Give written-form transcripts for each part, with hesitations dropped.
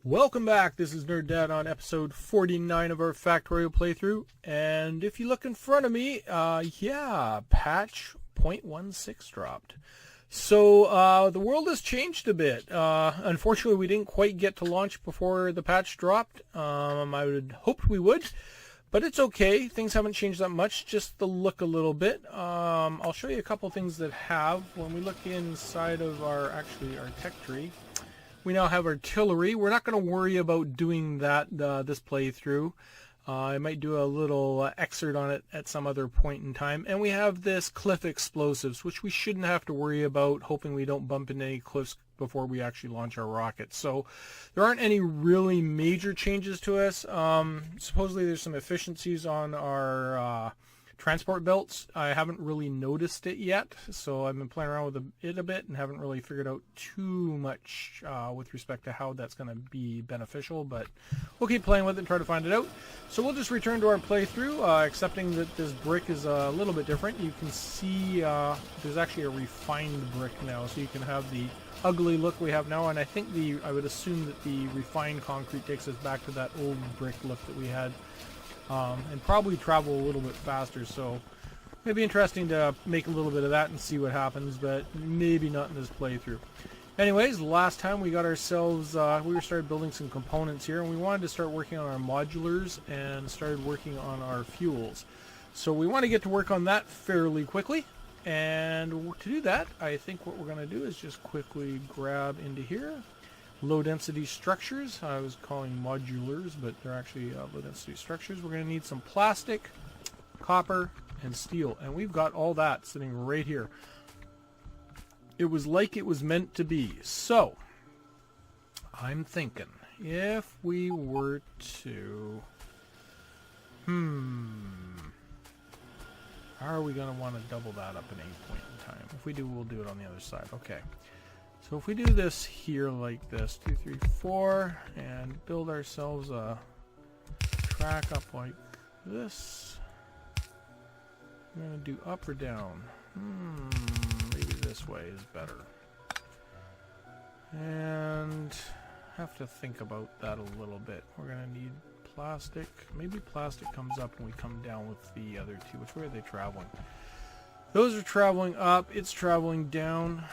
Welcome back. This is Nerd Dad on episode 49 of our Factorio playthrough. And if you look in front of me, patch 0.16 dropped. So the world has changed a bit. Unfortunately, we didn't quite get to launch before the patch dropped. I would hoped we would, but it's okay. Things haven't changed that much, just the look a little bit. I'll show you a couple things that have. When we look inside of our tech tree, we now have artillery. We're not going to worry about doing that this playthrough. I might do a little excerpt on it at some other point in time. And we have this cliff explosives, which we shouldn't have to worry about, hoping we don't bump into any cliffs before we actually launch our rocket. So there aren't any really major changes to us. Supposedly there's some efficiencies on our transport belts. I haven't really noticed it yet, so I've been playing around with it a bit and haven't really figured out too much with respect to how that's going to be beneficial, but we'll keep playing with it and try to find it out. So we'll just return to our playthrough, accepting that this brick is a little bit different. You can see there's actually a refined brick now, so you can have the ugly look we have now, and I think I would assume that the refined concrete takes us back to that old brick look that we had. And probably travel a little bit faster, so it'd be interesting to make a little bit of that and see what happens, but maybe not in this playthrough. Anyways, last time we got ourselves, we started building some components here, and we wanted to start working on our modulars and started working on our fuels. So we want to get to work on that fairly quickly, and to do that, I think what we're going to do is just quickly grab into here. Low density structures. I was calling modulars, but they're actually low density structures. We're going to need some plastic, copper, and steel, and we've got all that sitting right here. It was like it was meant to be. So I'm thinking if we were to how are we going to want to double that up at any point in time? If we do, we'll do it on the other side. Okay. So if we do this here like this, 2, 3, 4, and build ourselves a track up like this, we're going to do up or down. Maybe this way is better. And have to think about that a little bit. We're going to need plastic. Maybe plastic comes up and we come down with the other two. Which way are they traveling? Those are traveling up, it's traveling down,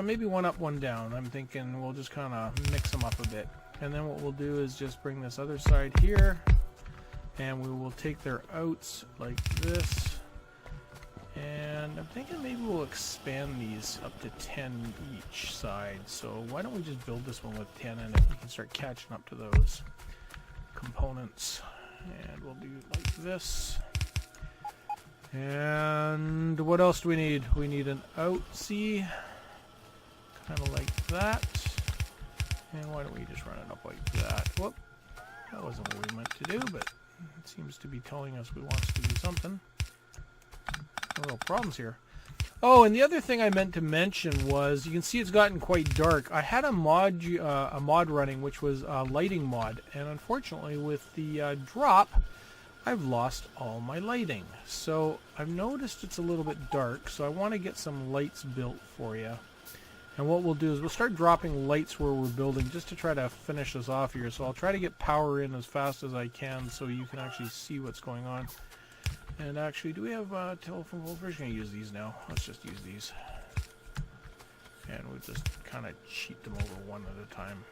maybe one up, one down. I'm thinking we'll just kind of mix them up a bit. And then what we'll do is just bring this other side here, and we will take their outs like this. And I'm thinking maybe we'll expand these up to 10 each side. So why don't we just build this one with 10 in it? We can start catching up to those components. And we'll do it like this. And what else do we need? We need an outsy, kind of like that. And why don't we just run it up like that? Whoop, that wasn't what we meant to do, but it seems to be telling us we want to do something. No real problems here. Oh, and the other thing I meant to mention was, you can see it's gotten quite dark. I had a mod running, which was a lighting mod, and unfortunately with the drop, I've lost all my lighting. So I've noticed it's a little bit dark, so I want to get some lights built for you. And what we'll do is we'll start dropping lights where we're building just to try to finish this off here. So I'll try to get power in as fast as I can so you can actually see what's going on. And actually, do we have telephone poles? We're just going to use these now. Let's just use these. And we'll just kind of cheat them over one at a time.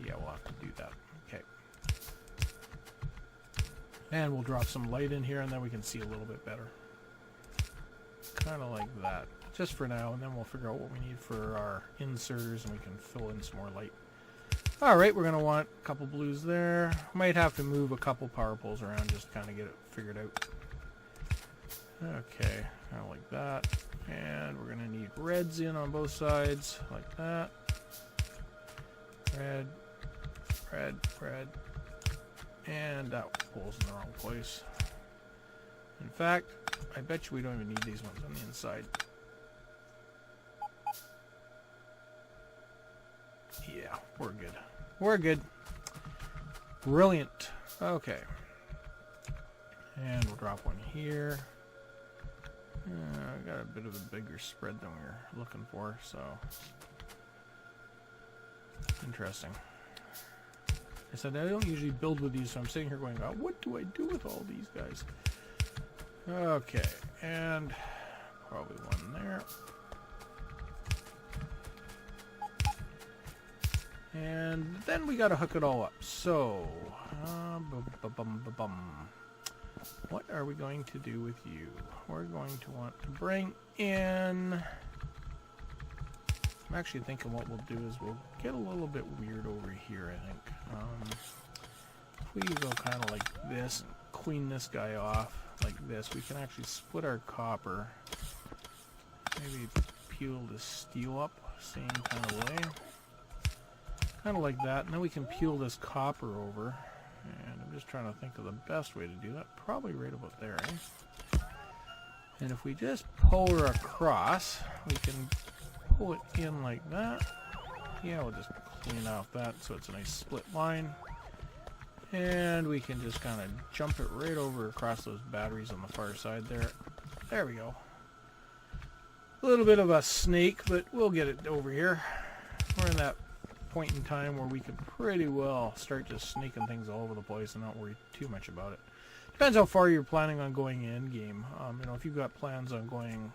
Yeah, we'll have to do that. Okay. And we'll drop some light in here, and then we can see a little bit better. Kind of like that. Just for now, and then we'll figure out what we need for our inserters, and we can fill in some more light. Alright, we're going to want a couple blues there. Might have to move a couple power poles around just to kind of get it figured out. Okay, kind of like that. And we're going to need reds in on both sides, like that. Red, red, red. And that pole's in the wrong place. In fact, I bet you we don't even need these ones on the inside. Yeah, we're good. We're good. Brilliant. Okay. And we'll drop one here. I got a bit of a bigger spread than we were looking for, so Interesting. I said I don't usually build with these, so I'm sitting here going, oh, what do I do with all these guys? Okay, and probably one there. And then we gotta hook it all up. So, what are we going to do with you? We're going to want to bring in... I'm actually thinking what we'll do is we'll get a little bit weird over here, I think. If we go kind of like this, and clean this guy off like this, we can actually split our copper. Maybe peel the steel up, same kind of way. Kind of like that, and then we can peel this copper over. And I'm just trying to think of the best way to do that. Probably right about there, eh? And if we just pull her across, we can pull it in like that. Yeah, we'll just clean off that so it's a nice split line. And we can just kind of jump it right over across those batteries on the far side there. There we go. A little bit of a snake, but we'll get it over here. We're in that point in time where we can pretty well start just sneaking things all over the place and not worry too much about it. Depends how far you're planning on going in game. You know, if you've got plans on going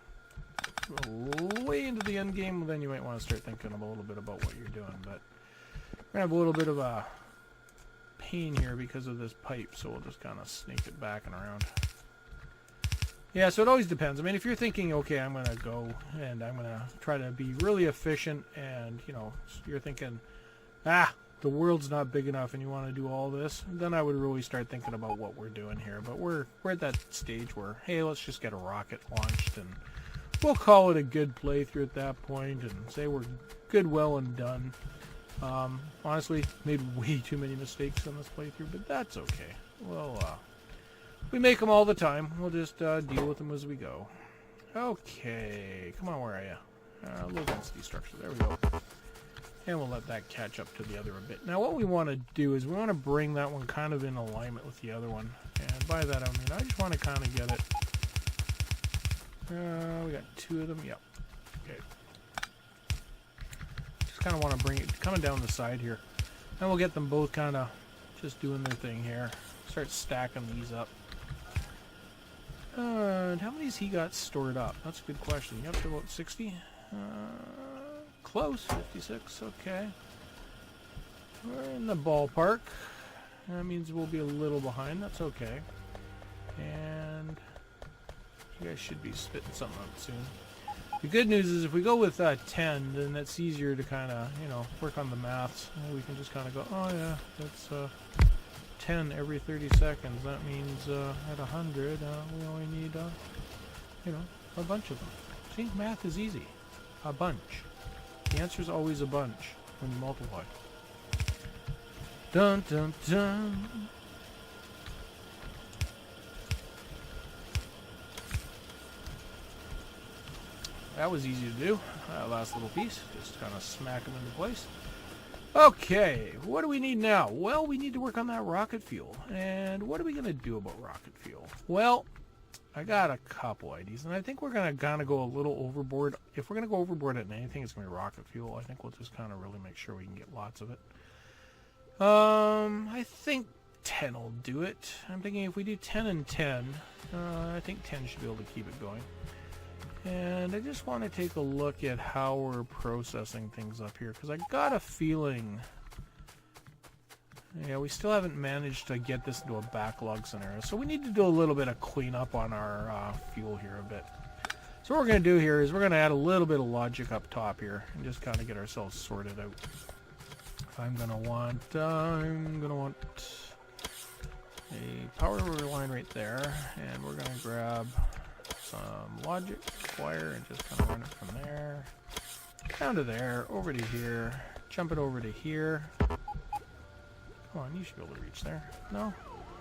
way into the end game, then you might want to start thinking a little bit about what you're doing. But we're gonna have a little bit of a pain here because of this pipe, so we'll just kind of sneak it back and around. Yeah, so it always depends. I mean, if you're thinking, okay, I'm going to go and I'm going to try to be really efficient, and, you know, you're thinking, the world's not big enough and you want to do all this, then I would really start thinking about what we're doing here. But we're at that stage where, hey, let's just get a rocket launched, and we'll call it a good playthrough at that point and say we're good, well, and done. Honestly, made way too many mistakes on this playthrough, but that's okay. Well, we make them all the time. We'll just deal with them as we go. Okay, come on, where are you? Low density structure, there we go. And we'll let that catch up to the other a bit. Now what we want to do is we want to bring that one kind of in alignment with the other one. And by that I mean I just want to kind of get it. We got two of them, yep. Okay. Just kind of want to bring it coming down the side here. And we'll get them both kind of just doing their thing here. Start stacking these up. And how many's he got stored up? That's a good question. You up to about 60? Close. 56. Okay. We're in the ballpark. That means we'll be a little behind. That's okay. And you guys should be spitting something out soon. The good news is if we go with 10, then that's easier to kind of, you know, work on the maths. We can just kind of go, oh yeah, that's 10 every 30 seconds. That means at 100, we only need, you know, a bunch of them. See, math is easy. A bunch. The answer is always a bunch when you multiply. Dun dun dun. That was easy to do. Last little piece. Just kind of smack them into place. Okay, what do we need now? Well, we need to work on that rocket fuel. And what are we going to do about rocket fuel? Well, I got a couple ideas, and I think we're going to kind of go a little overboard. If we're going to go overboard at anything, it's going to be rocket fuel. I think we'll just kind of really make sure we can get lots of it. I think 10 will do it. I'm thinking if we do 10 and 10, I think 10 should be able to keep it going. And I just want to take a look at how we're processing things up here, because I got a feeling, yeah, we still haven't managed to get this into a backlog scenario. So we need to do a little bit of cleanup on our fuel here a bit. So what we're going to do here is we're going to add a little bit of logic up top here and just kind of get ourselves sorted out. I'm going to want a power line right there, and we're going to grab some logic wire and just kind of run it from there down to there, over to here, jump it over to here. Come on, you should be able to reach there. No?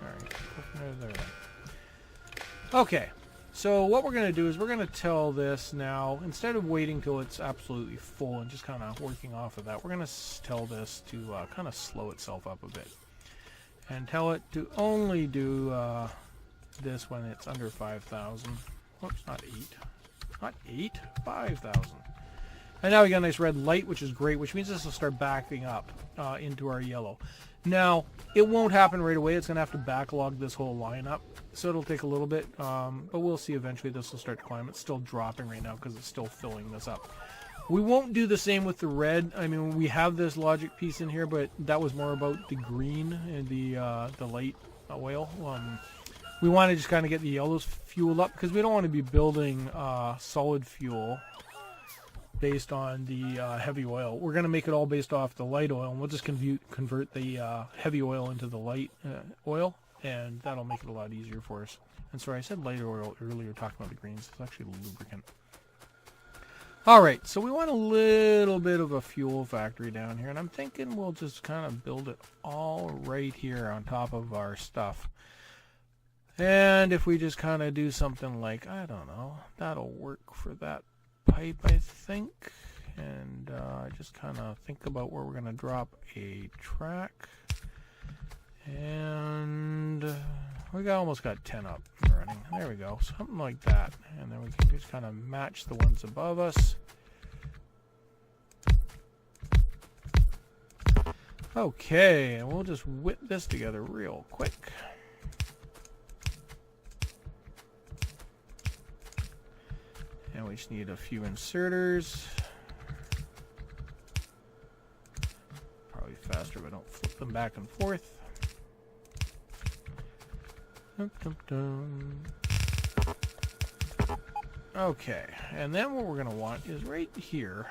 Alright, go from there to there then. Okay, so what we're going to do is we're going to tell this now, instead of waiting till it's absolutely full and just kind of working off of that, we're going to tell this to kind of slow itself up a bit. And tell it to only do this when it's under 5,000. Whoops, not 8. Not 8, 5,000. And now we got a nice red light, which is great, which means this will start backing up into our yellow. Now, it won't happen right away. It's going to have to backlog this whole line up. So it'll take a little bit, but we'll see eventually this will start to climb. It's still dropping right now because it's still filling this up. We won't do the same with the red. I mean, we have this logic piece in here, but that was more about the green and the light oil. We want to just kind of get the yellows fueled up because we don't want to be building solid fuel based on the heavy oil. We're going to make it all based off the light oil, and we'll just convert the heavy oil into the light oil, and that'll make it a lot easier for us. And sorry, I said light oil earlier talking about the greens. It's actually lubricant. Alright, so we want a little bit of a fuel factory down here, and I'm thinking we'll just kind of build it all right here on top of our stuff. And if we just kind of do something like, I don't know, that'll work for that pipe, I think. And just kind of think about where we're going to drop a track. And we almost got 10 up and running. There we go, something like that. And then we can just kind of match the ones above us. Okay, and we'll just whip this together real quick. And we just need a few inserters. Probably faster, but don't flip them back and forth. Dum, dum, dum. Okay, and then what we're going to want is right here.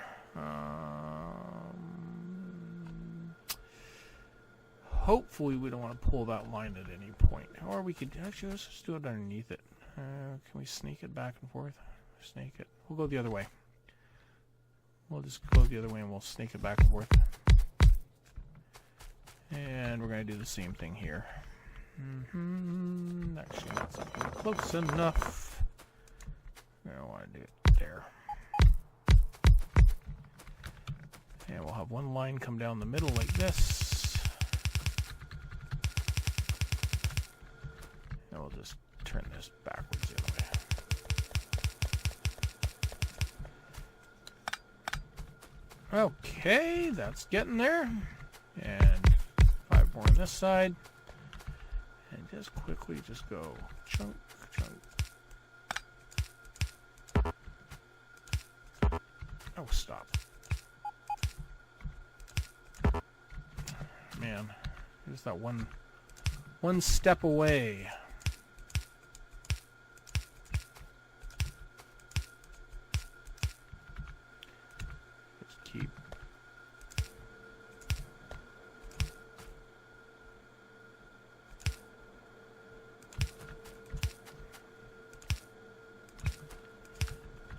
Hopefully we don't want to pull that line at any point. Or we could, actually, let's just do it underneath it. Can we snake it back and forth? Snake it. We'll go the other way. We'll just go the other way and we'll snake it back and forth. And we're going to do the same thing here. Actually, that's not close enough. I don't want to do it there. And we'll have one line come down the middle like this. And we'll just turn this backwards the other way. Okay, that's getting there. And 5 more on this side. And just quickly just go chunk, chunk. Oh, stop. Man, just that one step away. Just keep.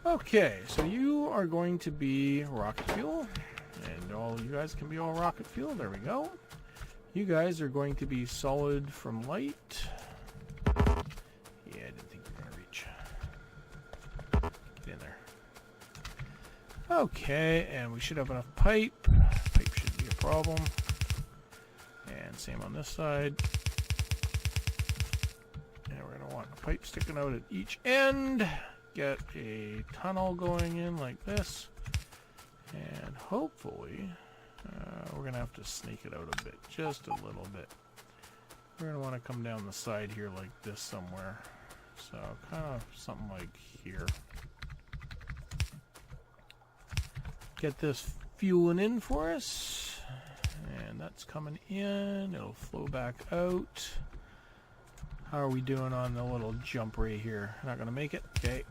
Okay, so you are going to be rocket fuel, and all you guys can be all rocket fuel. There we go. You guys are going to be solid from light. Yeah, I didn't think you were going to reach. Get in there. Okay, and we should have enough pipe. Pipe shouldn't be a problem. And same on this side. And we're going to want a pipe sticking out at each end. Get a tunnel going in like this, and hopefully we're going to have to snake it out a bit, just a little bit. We're going to want to come down the side here like this somewhere, so kind of something like here. Get this fueling in for us, and that's coming in. It'll flow back out. How are we doing on the little jump right here? Not going to make it? Okay.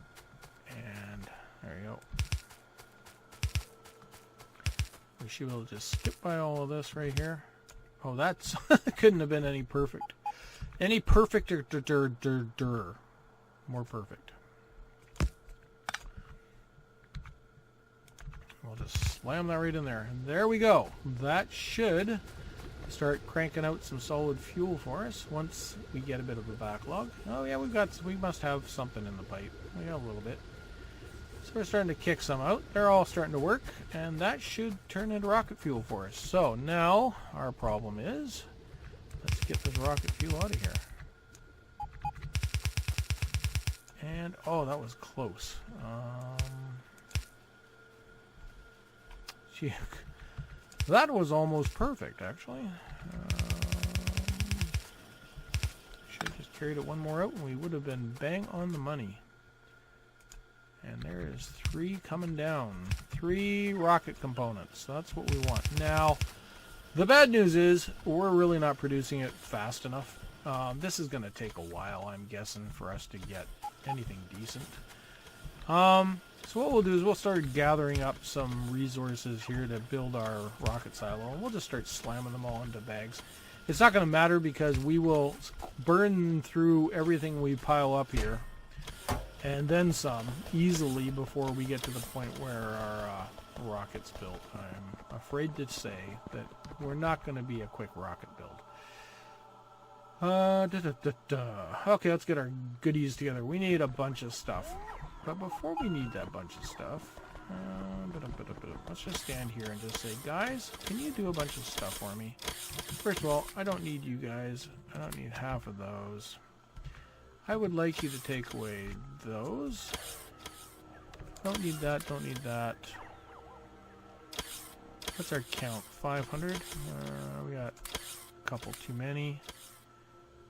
And there you go. We should be able to just skip by all of this right here. Oh, that's couldn't have been any perfect. Any perfect more perfect. We'll just slam that right in there. And there we go. That should start cranking out some solid fuel for us once we get a bit of a backlog. Oh yeah, we must have something in the pipe. We got a little bit. So we're starting to kick some out. They're all starting to work, and that should turn into rocket fuel for us. So now our problem is, let's get this rocket fuel out of here. And oh, that was close. Phew. That was almost perfect, actually. Should have just carried it one more out and we would have been bang on the money. And there is 3 coming down. 3 rocket components. That's what we want. Now, the bad news is we're really not producing it fast enough. This is going to take a while, I'm guessing, for us to get anything decent. So what we'll do is we'll start gathering up some resources here to build our rocket silo. And we'll just start slamming them all into bags. It's not going to matter because we will burn through everything we pile up here. And then some, easily, before we get to the point where our rocket's built. I'm afraid to say that we're not going to be a quick rocket build. Okay, let's get our goodies together. We need a bunch of stuff. But before we need that bunch of stuff, let's just stand here and just say, guys, can you do a bunch of stuff for me? First of all, I don't need you guys. I don't need half of those. I would like you to take away those. Don't need that, don't need that. What's our count? 500? We got a couple too many.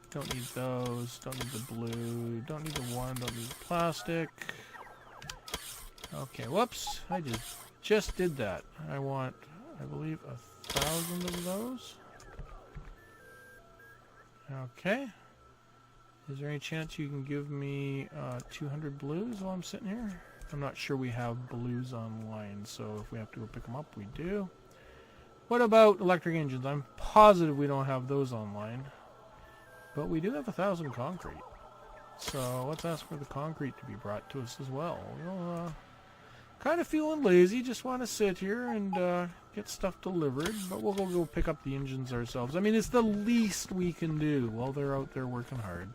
Don't need those. Don't need the blue. Don't need the one. Don't need the plastic. Okay, whoops. I just did that. I want, I believe, 1,000 of those. Okay. Is there any chance you can give me 200 blues while I'm sitting here? I'm not sure we have blues online, so if we have to go pick them up, we do. What about electric engines? I'm positive we don't have those online. But we do have 1,000 concrete. So let's ask for the concrete to be brought to us as well. We'll, kind of feeling lazy, just want to sit here and get stuff delivered. But we'll go pick up the engines ourselves. I mean, it's the least we can do while they're out there working hard.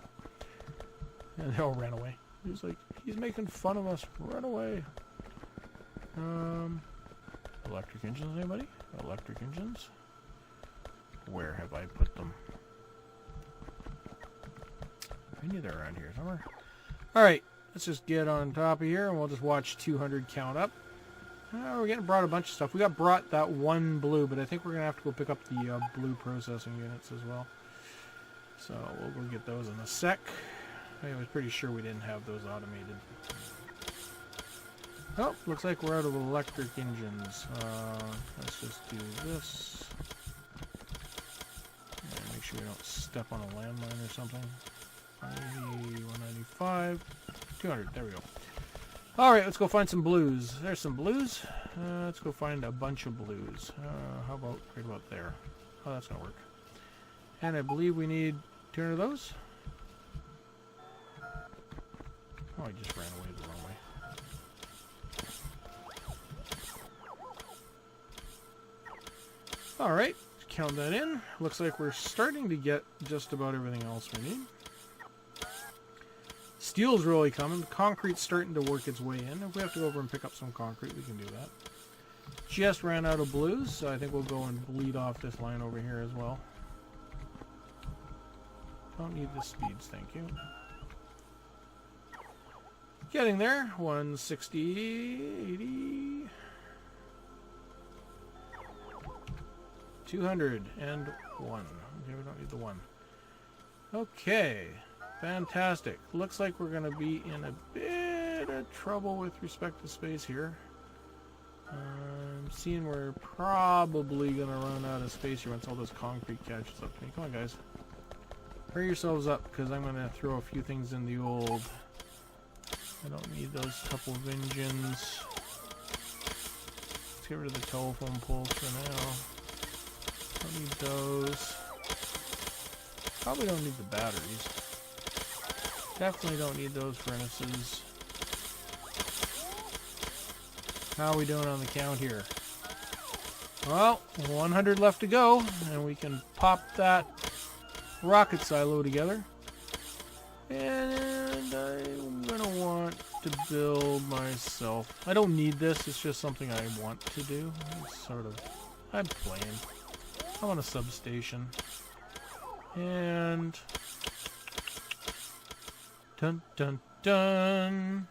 And they all ran away. He was like, he's making fun of us. Run away. Electric engines, anybody? Electric engines? Where have I put them? I knew they're around here somewhere. Alright, let's just get on top of here and we'll just watch 200 count up. We're getting brought a bunch of stuff. We got brought that one blue, but I think we're going to have to go pick up the blue processing units as well. So we'll go get those in a sec. I was pretty sure we didn't have those automated. Oh, looks like we're out of electric engines. Let's just do this. And make sure we don't step on a landmine or something. 195, 200, there we go. Alright, let's go find some blues. There's some blues. Let's go find a bunch of blues. How about right about there? Oh, that's gonna work. And I believe we need 200 of those. Oh, I just ran away the wrong way. Alright, count that in. Looks like we're starting to get just about everything else we need. Steel's really coming. The concrete's starting to work its way in. If we have to go over and pick up some concrete, we can do that. Just ran out of blues, so I think we'll go and bleed off this line over here as well. Don't need the speeds, thank you. Getting there. 160, 80... 200 and 1. Okay, we don't need the 1. Okay. Fantastic. Looks like we're going to be in a bit of trouble with respect to space here. I'm seeing we're probably going to run out of space here once all this concrete catches up to me. Come on, guys. Hurry yourselves up, because I'm going to throw a few things in the old... I don't need those couple of engines. Let's get rid of the telephone poles for now. Don't need those. Probably don't need the batteries. Definitely don't need those furnaces. How are we doing on the count here? Well, 100 left to go, and we can pop that rocket silo together. And I'm going to want to build myself... I don't need this, it's just something I want to do. I'm playing. I want a substation. And... Dun dun dun!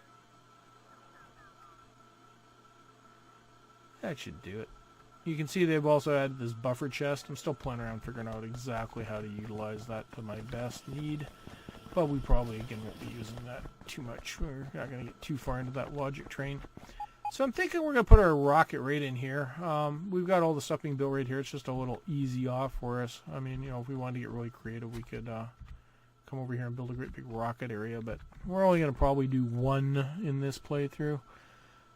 That should do it. You can see they've also added this buffer chest. I'm still playing around figuring out exactly how to utilize that to my best need. But we probably, again, won't be using that too much. We're not going to get too far into that logic train. So I'm thinking we're going to put our rocket right in here. We've got all the stuff being built right here. It's just a little easy off for us. I mean, you know, if we wanted to get really creative, we could come over here and build a great big rocket area. But we're only going to probably do one in this playthrough.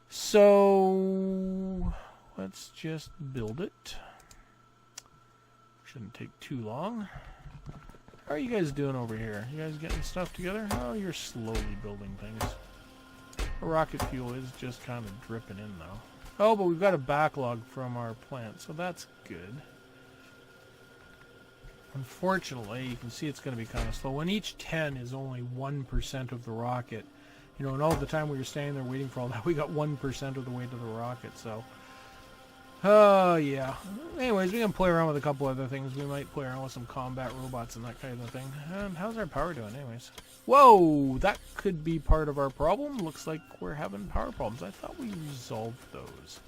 So let's just build it. Shouldn't take too long. How are you guys doing over here? You guys getting stuff together? Oh, you're slowly building things. The rocket fuel is just kind of dripping in, though. Oh, but we've got a backlog from our plant, so that's good. Unfortunately, you can see it's going to be kind of slow. When each 10 is only 1% of the rocket, you know, and all the time we were standing there waiting for all that, we got 1% of the way to the rocket, so... yeah. Anyways, we can play around with a couple other things. We might play around with some combat robots and that kind of thing. And how's our power doing, anyways? Whoa! That could be part of our problem. Looks like we're having power problems. I thought we resolved those.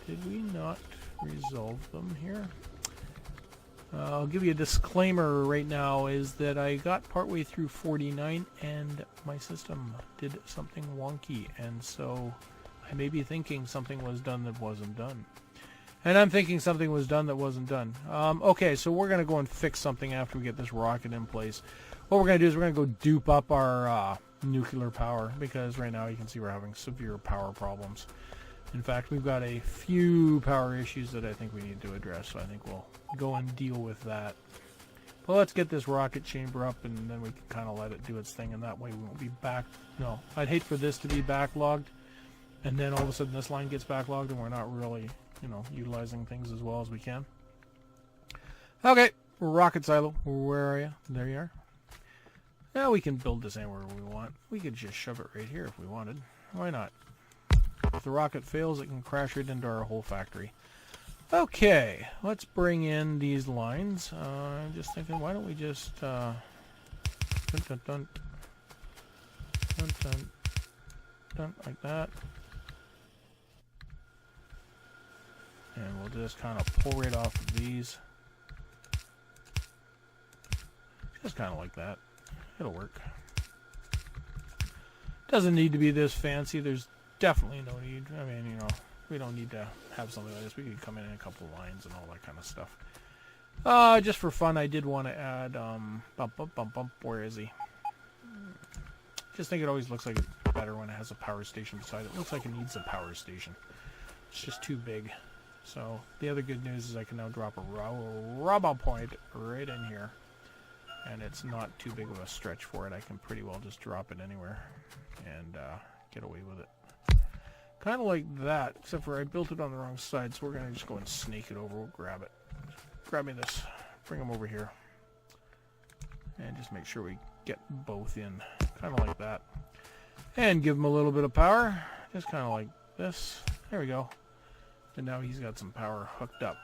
Did we not resolve them here? I'll give you a disclaimer right now, is that I got partway through 49 and my system did something wonky, and so I may be thinking something was done that wasn't done. And I'm thinking something was done that wasn't done. Okay, so we're going to go and fix something after we get this rocket in place. What we're going to do is we're going to go dupe up our nuclear power, because right now you can see we're having severe power problems. In fact, we've got a few power issues that I think we need to address, so I think we'll go and deal with that. But let's get this rocket chamber up, and then we can kind of let it do its thing, and that way we won't be back... No, I'd hate for this to be backlogged, and then all of a sudden this line gets backlogged, and we're not really, you know, utilizing things as well as we can. Okay, rocket silo, where are you? There you are. Now we can build this anywhere we want. We could just shove it right here if we wanted. Why not? If the rocket fails, it can crash right into our whole factory. Okay, let's bring in these lines. I'm just thinking, why don't we just dun, dun, dun, dun, dun, dun, like that, and we'll just kind of pull right off of these, just kind of like that. It'll work. Doesn't need to be this fancy. There's definitely no need. I mean, you know, we don't need to have something like this. We could come in a couple of lines and all that kind of stuff. Just for fun, I did want to add, bump, where is he? Just think it always looks like it's better when it has a power station beside it. It looks like it needs a power station. It's just too big. So, the other good news is I can now drop a rubber point right in here. And it's not too big of a stretch for it. I can pretty well just drop it anywhere and get away with it. Kind of like that, except for I built it on the wrong side, so we're going to just go and snake it over. We'll grab it. Grab me this. Bring them over here. And just make sure we get both in. Kind of like that. And give him a little bit of power. Just kind of like this. There we go. And now he's got some power hooked up.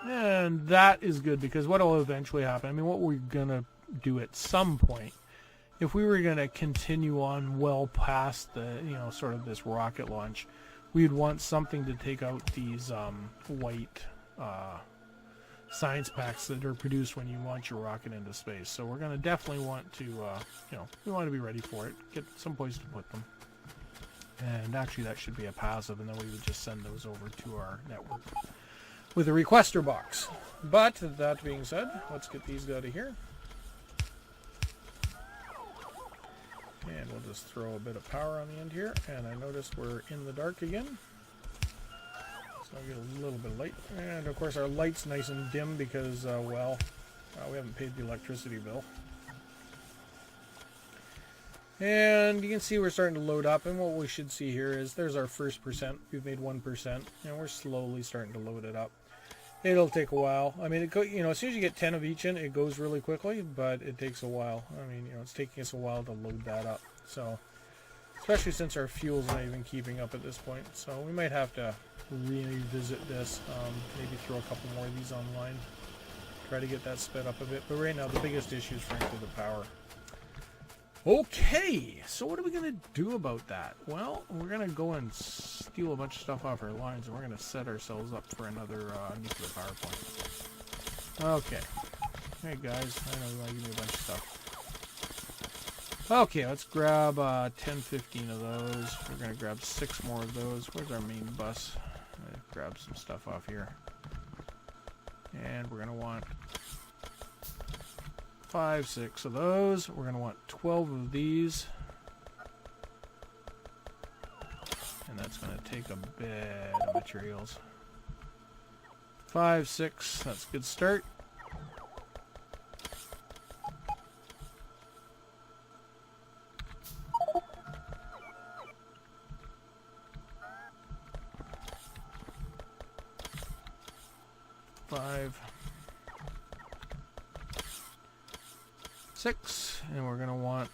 And that is good, because what will eventually happen, I mean, what we're going to do at some point, if we were going to continue on well past the, you know, sort of this rocket launch, we'd want something to take out these white science packs that are produced when you launch your rocket into space. So we're going to definitely want to, you know, we want to be ready for it, get some place to put them. And actually that should be a passive, and then we would just send those over to our network with a requester box. But that being said, let's get these out of here. And we'll just throw a bit of power on the end here. And I noticed we're in the dark again. So I'll get a little bit of light. And of course our light's nice and dim because, well, we haven't paid the electricity bill. And you can see we're starting to load up. And what we should see here is there's our first percent. We've made 1%. And we're slowly starting to load it up. It'll take a while. I mean, you know, as soon as you get 10 of each in, it goes really quickly, but it takes a while. I mean, you know, it's taking us a while to load that up. So, especially since our fuel's not even keeping up at this point. So we might have to revisit this. Maybe throw a couple more of these online. Try to get that sped up a bit. But right now, the biggest issue is frankly the power. Okay, so what are we going to do about that? Well, we're going to go and steal a bunch of stuff off our lines, and we're going to set ourselves up for another nuclear power plant. Okay. Hey guys, I know you want to give me a bunch of stuff. Okay, let's grab 10, 15 of those. We're going to grab 6 more of those. Where's our main bus? Grab some stuff off here. And we're going to want 5, 6 of those. We're going to want 12 of these. And that's going to take a bit of materials. 5, 6, that's a good start. Five, 6, and we're going to want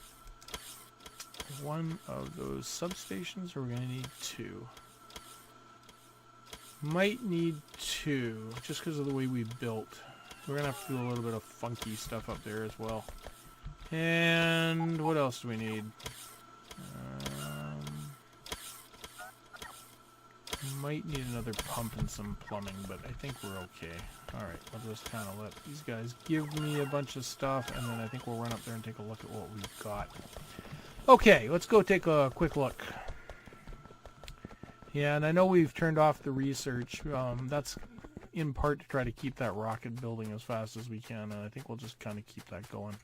1 of those substations, or we're going to need 2. Might need 2, just because of the way we built. We're going to have to do a little bit of funky stuff up there as well. And what else do we need? Might need another pump and some plumbing, but I think we're okay. Alright, I'll just kind of let these guys give me a bunch of stuff, and then I think we'll run up there and take a look at what we've got. Okay, let's go take a quick look. Yeah, and I know we've turned off the research. That's in part to try to keep that rocket building as fast as we can, and I think we'll just kind of keep that going.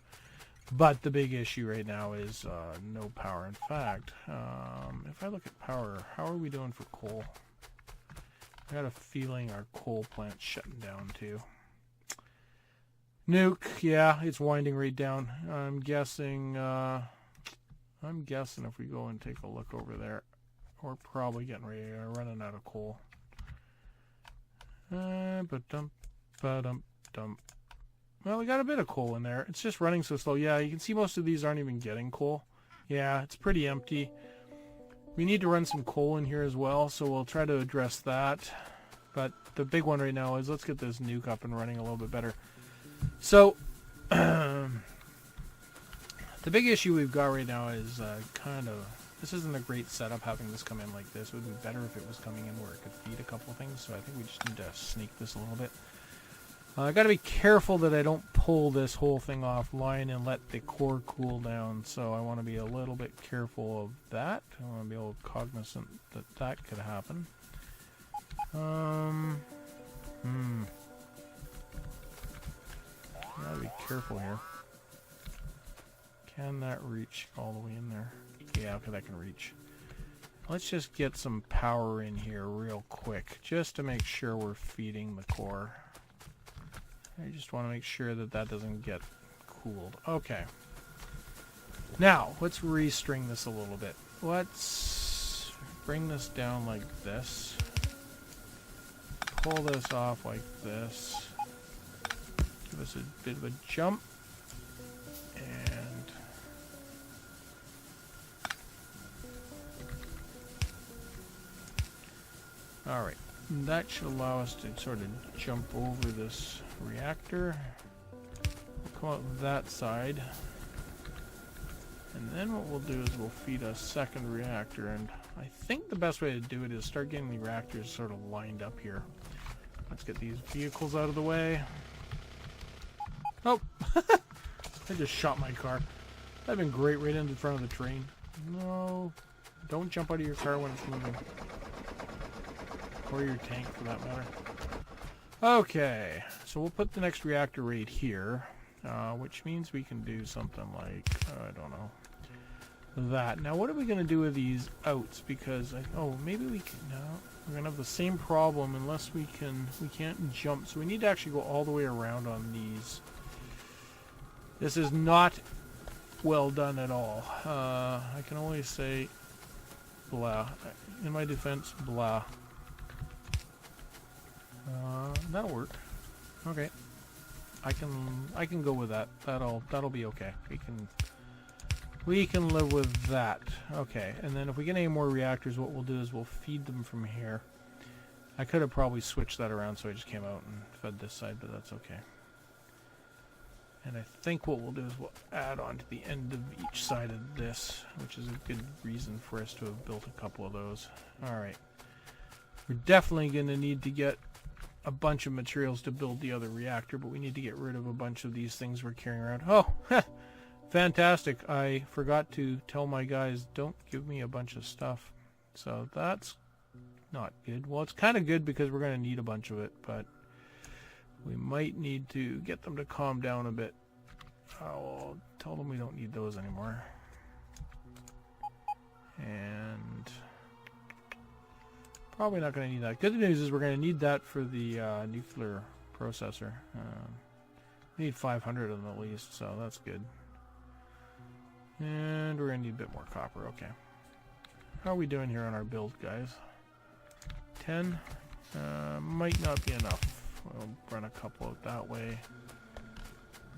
But the big issue right now is no power. In fact, if I look at power, how are we doing for coal? I got a feeling our coal plant's shutting down too. Nuke, yeah, it's winding right down. I'm guessing if we go and take a look over there, we're probably getting ready, running out of coal. Well, we got a bit of coal in there. It's just running so slow. Yeah, you can see most of these aren't even getting coal. Yeah, it's pretty empty. We need to run some coal in here as well, so we'll try to address that. But the big one right now is let's get this nuke up and running a little bit better. So, the big issue we've got right now is this isn't a great setup having this come in like this. It would be better if it was coming in where it could feed a couple of things, so I think we just need to sneak this a little bit. I got to be careful that I don't pull this whole thing offline and let the core cool down, so I want to be a little bit careful of that. I want to be a little cognizant that that could happen. Gotta be careful here. Can that reach all the way in there? Yeah, okay, that can reach. Let's just get some power in here real quick, just to make sure we're feeding the core. I just want to make sure that that doesn't get cooled. Okay. Now, let's restring this a little bit. Let's bring this down like this. Pull this off like this. Give us a bit of a jump. And alright. That should allow us to sort of jump over this reactor. We'll come out that side. And then what we'll do is we'll feed a second reactor, and I think the best way to do it is start getting the reactors sort of lined up here. Let's get these vehicles out of the way. Oh! I just shot my car. That'd been great right into the front of the train. No. Don't jump out of your car when it's moving. Or your tank, for that matter. Okay, so we'll put the next reactor right here, which means we can do something like, I don't know, that. Now, what are we going to do with these outs? Because, maybe we can, no, we're going to have the same problem unless we can't jump. So we need to actually go all the way around on these. This is not well done at all. I can only say, blah. In my defense, blah. That'll work. Okay. I can go with that. That'll be okay. We can live with that. Okay. And then if we get any more reactors, what we'll do is we'll feed them from here. I could have probably switched that around so I just came out and fed this side, but that's okay. And I think what we'll do is we'll add on to the end of each side of this, which is a good reason for us to have built a couple of those. Alright. We're definitely going to need to get a bunch of materials to build the other reactor, but we need to get rid of a bunch of these things we're carrying around. Oh, fantastic. I forgot to tell my guys, don't give me a bunch of stuff. So that's not good. Well, it's kind of good because we're going to need a bunch of it, but we might need to get them to calm down a bit. I'll tell them we don't need those anymore. And probably not going to need that. Good news is we're going to need that for the nuclear processor. We need 500 of them at least, so that's good. And we're going to need a bit more copper. Okay. How are we doing here on our build, guys? 10. Might not be enough. We'll run a couple out that way.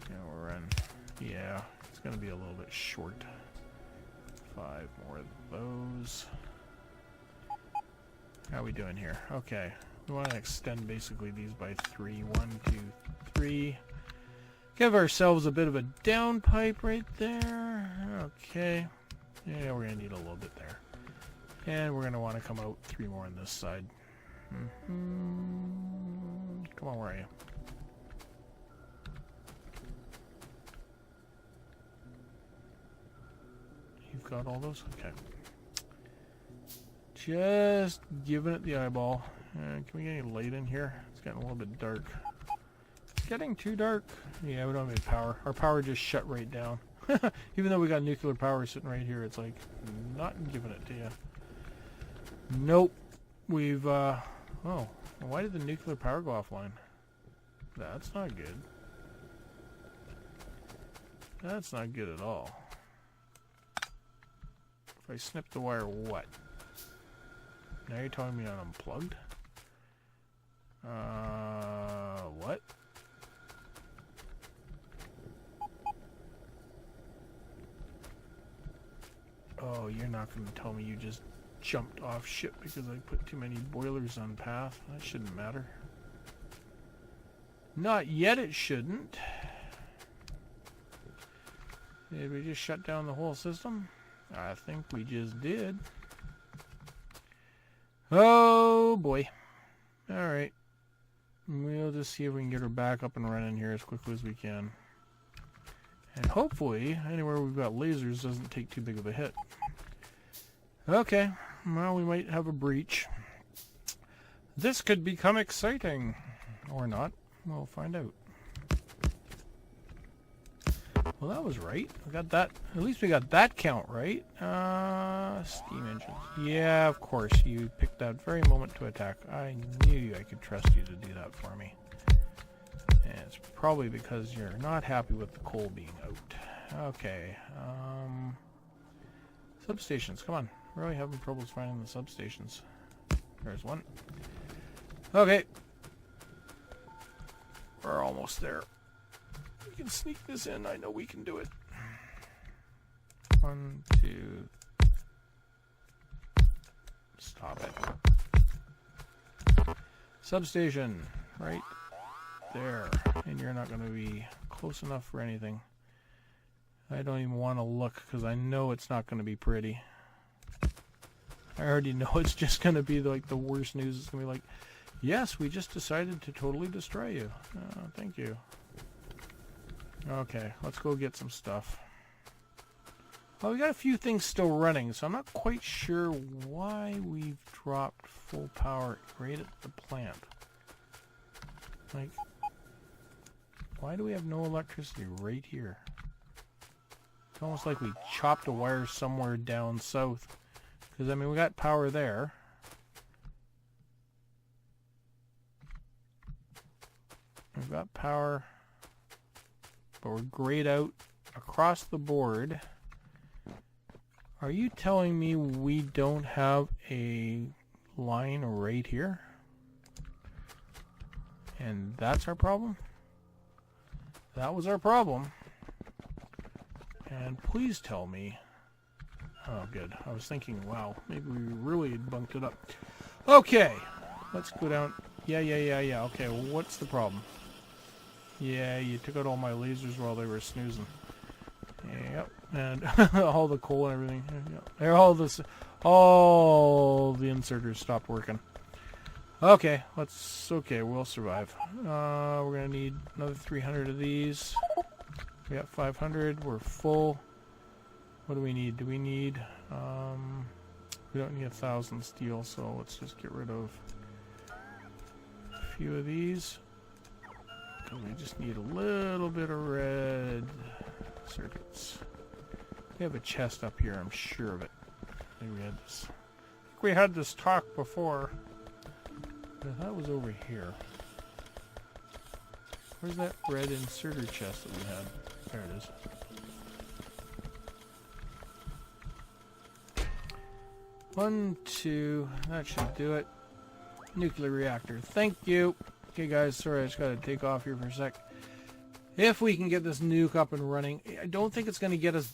Yeah, we'll run. Yeah, it's going to be a little bit short. 5 more of those. How are we doing here? Okay. We want to extend basically these by 3. 1, 2, 3. Give ourselves a bit of a downpipe right there. Okay. Yeah, we're going to need a little bit there. And we're going to want to come out 3 more on this side. Come on, where are you? You've got all those? Okay. Just giving it the eyeball. Can we get any light in here? It's getting a little bit dark. It's getting too dark. Yeah, we don't have any power. Our power just shut right down. Even though we got nuclear power sitting right here, it's like not giving it to you. Nope. We've, oh, why did the nuclear power go offline? That's not good. That's not good at all. If I snip the wire, what? Now you're telling me I'm unplugged? What? Oh, you're not going to tell me you just jumped off ship because I put too many boilers on path. That shouldn't matter. Not yet, it shouldn't. Did we just shut down the whole system? I think we just did. Oh boy. Alright. We'll just see if we can get her back up and running here as quickly as we can. And hopefully, anywhere we've got lasers doesn't take too big of a hit. Okay. Well, we might have a breach. This could become exciting. Or not. We'll find out. Well, that was right. We got that. At least we got that count right. Steam engines. Yeah, of course. You picked that very moment to attack. I knew I could trust you to do that for me. And it's probably because you're not happy with the coal being out. Okay. Substations. Come on. We're really having troubles finding the substations. There's one. Okay. We're almost there. We can sneak this in. I know we can do it. 1, 2. Stop it. Substation. Right there. And you're not going to be close enough for anything. I don't even want to look because I know it's not going to be pretty. I already know it's just going to be like the worst news. It's going to be like, yes, we just decided to totally destroy you. Thank you. Okay, let's go get some stuff. Well, we got a few things still running, so I'm not quite sure why we've dropped full power right at the plant. Like, why do we have no electricity right here? It's almost like we chopped a wire somewhere down south. Because, I mean, we got power there. We've got power. But we're grayed out across the board. Are you telling me we don't have a line right here? And that's our problem? That was our problem. And please tell me... Oh, good. I was thinking, wow, maybe we really had bunked it up. Okay, let's go down. Yeah. Okay, well, what's the problem? Yeah, you took out all my lasers while they were snoozing. Yep, and all the coal and everything. Yep. All the inserters stopped working. Okay, we'll survive. We're gonna need another 300 of these. We got 500. We're full. What do we need? Do we need? We don't need 1,000 steel, so let's just get rid of a few of these. We just need a little bit of red circuits. We have a chest up here, I'm sure of it. Maybe we had this. I think we had this talk before. But that was over here. Where's that red inserter chest that we had? There it is. 1, 2. That should do it. Nuclear reactor. Thank you. Okay, guys. Sorry, I just got to take off here for a sec. If we can get this nuke up and running, I don't think it's going to get us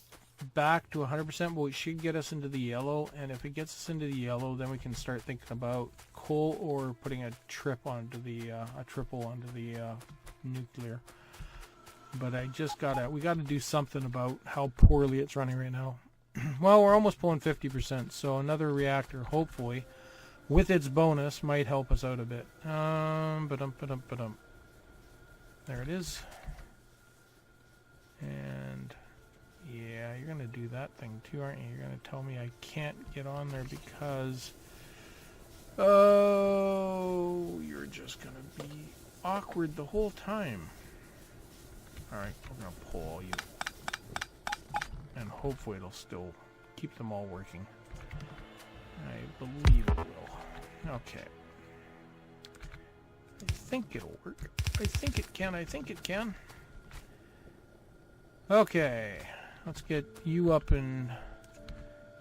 back to 100%, but it should get us into the yellow. And if it gets us into the yellow, then we can start thinking about coal or putting a triple onto the nuclear. But we gotta do something about how poorly it's running right now. Well, we're almost pulling 50%, so another reactor, hopefully, with its bonus, might help us out a bit. There it is. And yeah, you're gonna do that thing too, aren't you? You're gonna tell me I can't get on there because you're just gonna be awkward the whole time. Alright, we're gonna pull all you. And hopefully it'll still keep them all working. I believe it will. Okay. I think it'll work. I think it can. Okay. Let's get you up and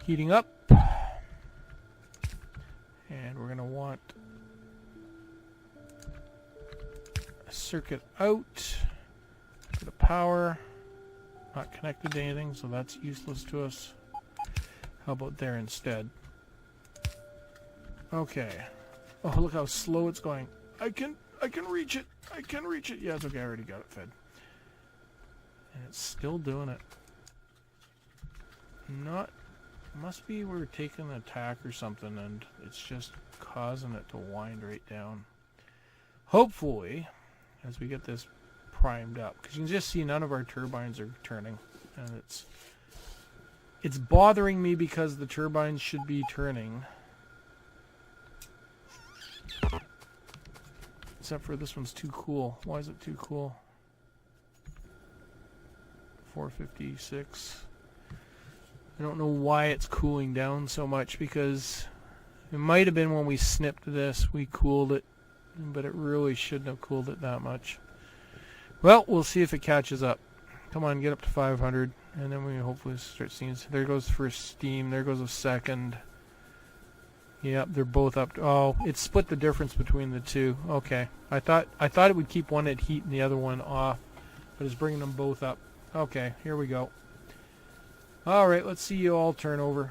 heating up. And we're going to want a circuit out. Bit of power. Not connected to anything, so that's useless to us. How about there instead? Okay. Oh, look how slow it's going. I can reach it. I can reach it. Yeah, it's okay. I already got it fed. And it's still doing it. Must be we're taking an attack or something and it's just causing it to wind right down. Hopefully, as we get this primed up, because you can just see none of our turbines are turning, and it's bothering me because the turbines should be turning. Except for this one's too cool. Why is it too cool? 456. I don't know why it's cooling down so much, because it might have been when we snipped this, we cooled it, but it really shouldn't have cooled it that much. Well, we'll see if it catches up. Come on, get up to 500, and then we hopefully start seeing. There goes the first steam. There goes a second. Yep, they're both up. Oh, it split the difference between the two. Okay, I thought it would keep one at heat and the other one off, but it's bringing them both up. Okay, here we go. All right, let's see you all turn over.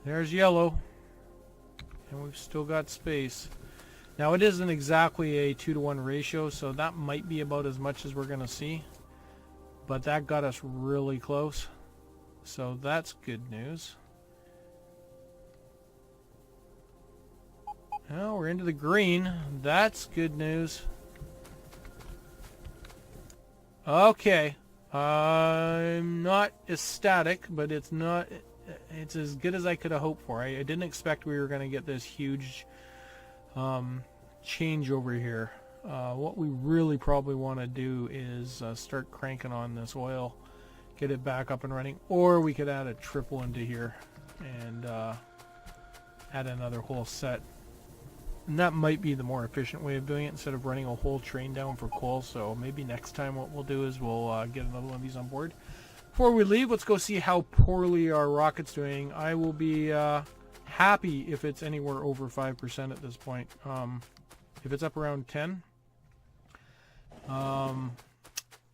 There's yellow, and we've still got space. Now, it isn't exactly a 2-to-1 ratio, so that might be about as much as we're going to see. But that got us really close. So that's good news. Now we're into the green. That's good news. Okay. I'm not ecstatic, but it's as good as I could have hoped for. I didn't expect we were going to get this huge change over here. What we really probably want to do is start cranking on this oil, get it back up and running, or we could add a triple into here and add another whole set. And that might be the more efficient way of doing it instead of running a whole train down for coal. So maybe next time what we'll do is we'll get another one of these on board. Before we leave, let's go see how poorly our rocket's doing. I will be happy if it's anywhere over 5% at this point. If it's up around 10,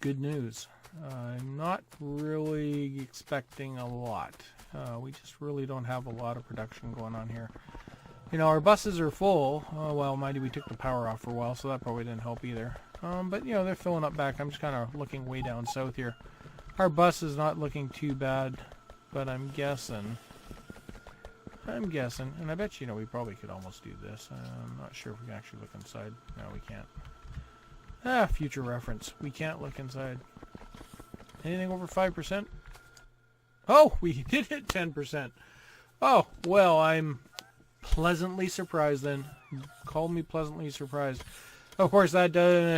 good news. I'm not really expecting a lot. We just really don't have a lot of production going on here. You know, our buses are full. Oh, well, mind you, we took the power off for a while, so that probably didn't help either. But, you know, they're filling up back. I'm just kind of looking way down south here. Our bus is not looking too bad, but I'm guessing, and I bet you know we probably could almost do this. I'm not sure if we can actually look inside. No, we can't. Future reference. We can't look inside. Anything over 5%? Oh, we did hit 10%. Oh, well, I'm pleasantly surprised then. Call me pleasantly surprised. Of course, that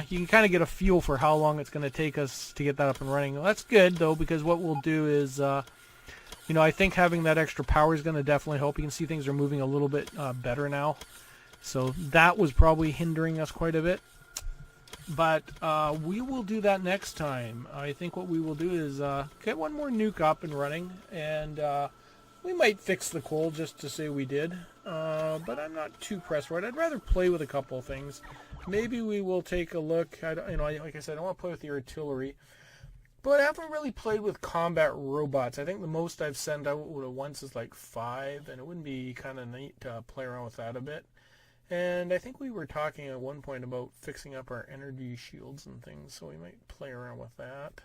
you can kind of get a feel for how long it's going to take us to get that up and running. Well, that's good, though, because what we'll do is, you know, I think having that extra power is going to definitely help. You can see things are moving a little bit better now. So that was probably hindering us quite a bit. But we will do that next time. I think what we will do is get one more nuke up and running, and we might fix the coal just to say we did. But I'm not too pressed for it. I'd rather play with a couple of things. Maybe we will take a look. You know, like I said, I don't want to play with the artillery. But I haven't really played with combat robots. I think the most I've sent out at once is like 5, and it wouldn't be kind of neat to play around with that a bit. And I think we were talking at one point about fixing up our energy shields and things, so we might play around with that.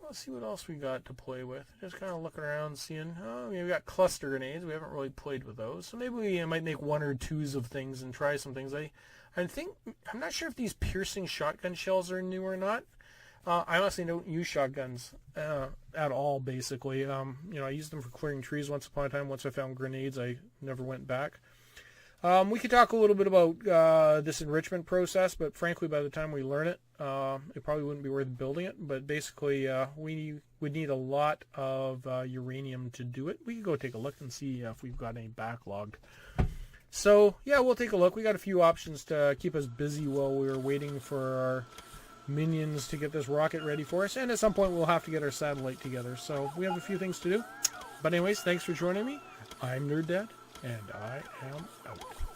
Let's see what else we got to play with. Just kind of looking around, seeing, we got cluster grenades. We haven't really played with those, so maybe we might make 1 or 2s of things and try some things. I'm not sure if these piercing shotgun shells are new or not. I honestly don't use shotguns at all, basically. You know, I used them for clearing trees once upon a time. Once I found grenades, I never went back. We could talk a little bit about this enrichment process, but frankly, by the time we learn it, it probably wouldn't be worth building it. But basically, we would need a lot of uranium to do it. We could go take a look and see if we've got any backlogged. So, yeah, we'll take a look. We got a few options to keep us busy while we were waiting for our minions to get this rocket ready for us. And at some point, we'll have to get our satellite together. So, we have a few things to do. But anyways, thanks for joining me. I'm Nerd Dad, and I am out.